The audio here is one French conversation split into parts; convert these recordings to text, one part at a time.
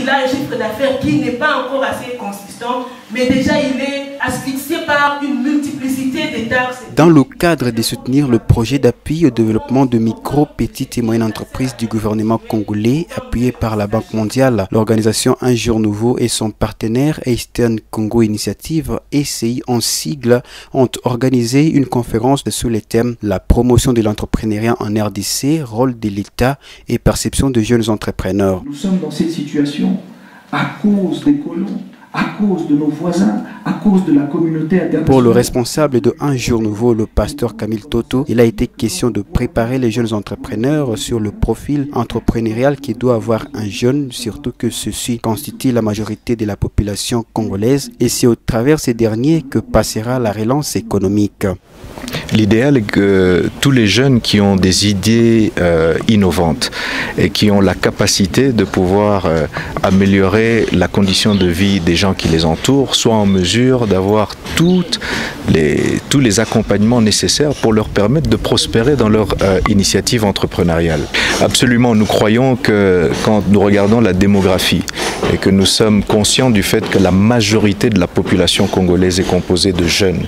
il a un chiffre d'affaires qui n'est pas encore assez consistant, mais déjà il est asphyxié par une multiplicité de taxes. Dans le cadre de soutenir le projet d'appui au développement de micro, petites et moyennes entreprises du gouvernement congolais, appuyé par la Banque mondiale, l'organisation Un Jour Nouveau et son partenaire Eastern Congo Initiative, ECI en sigle, ont organisé une conférence sous les thèmes la promotion de l'entrepreneuriat en RDC, rôle de l'État et perception de jeunes entrepreneurs. Nous sommes dans cette situation à cause des colons, à cause de nos voisins, à cause de la communauté internationale. Pour le responsable de Un Jour Nouveau, le pasteur Camille Toto, il a été question de préparer les jeunes entrepreneurs sur le profil entrepreneurial qui doit avoir un jeune, surtout que ceux-ci constituent la majorité de la population congolaise, et c'est au travers de ces derniers que passera la relance économique. L'idéal est que tous les jeunes qui ont des idées innovantes et qui ont la capacité de pouvoir améliorer la condition de vie des gens qui les entourent soient en mesure d'avoir tous les accompagnements nécessaires pour leur permettre de prospérer dans leur initiative entrepreneuriale. Absolument, nous croyons que quand nous regardons la démographie et que nous sommes conscients du fait que la majorité de la population congolaise est composée de jeunes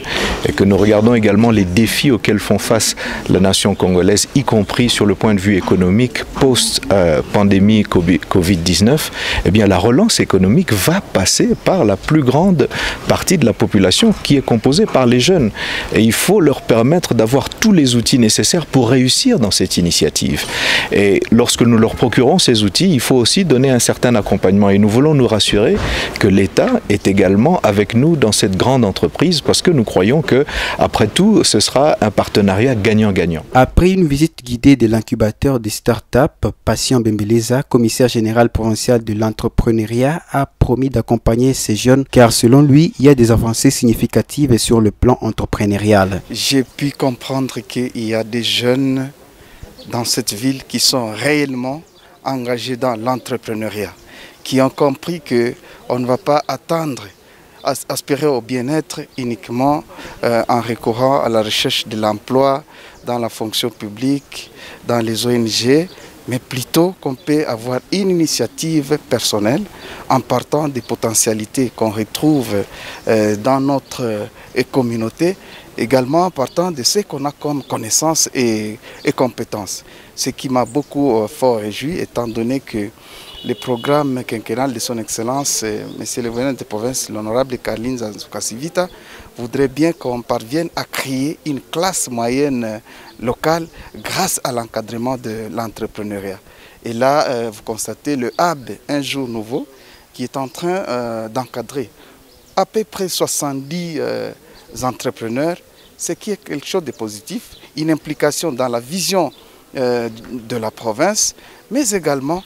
et que nous regardons également les défis auxquels font face la nation congolaise, y compris sur le point de vue économique post-pandémie Covid-19, eh bien la relance économique va passer par la plus grande partie de la population qui est composée par les jeunes. Et il faut leur permettre d'avoir tous les outils nécessaires pour réussir dans cette initiative. Et lorsque nous leur procurons ces outils, il faut aussi donner un certain accompagnement. Et nous voulons nous rassurer que l'État est également avec nous dans cette grande entreprise parce que nous croyons que, après tout, ce sera un partenariat gagnant-gagnant. Après une visite guidée de l'incubateur des startups, Patient Bembeleza, commissaire général provincial de l'entrepreneuriat, a promis d'accompagner ces jeunes car selon lui, il y a des avancées significatives sur le plan entrepreneurial. J'ai pu comprendre qu'il y a des jeunes dans cette ville qui sont réellement engagés dans l'entrepreneuriat, qui ont compris qu'on ne va pas attendre, aspirer au bien-être uniquement en recourant à la recherche de l'emploi dans la fonction publique, dans les ONG, mais plutôt qu'on peut avoir une initiative personnelle en partant des potentialités qu'on retrouve dans notre communauté, également en partant de ce qu'on a comme connaissances et compétences. Ce qui m'a beaucoup fort réjoui, étant donné que le programme quinquennal de son Excellence, Monsieur le gouverneur de province, l'honorable Carline Zanzouka-Sivita, voudrait bien qu'on parvienne à créer une classe moyenne locale grâce à l'encadrement de l'entrepreneuriat. Et là, vous constatez le hub Un Jour Nouveau qui est en train d'encadrer à peu près 70 entrepreneurs, ce qui est quelque chose de positif, une implication dans la vision de la province, mais également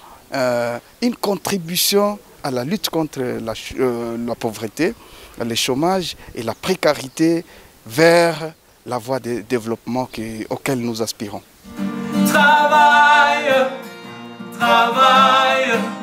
une contribution à la lutte contre la pauvreté, le chômage et la précarité vers la voie de développement auquel nous aspirons. Travail, travail.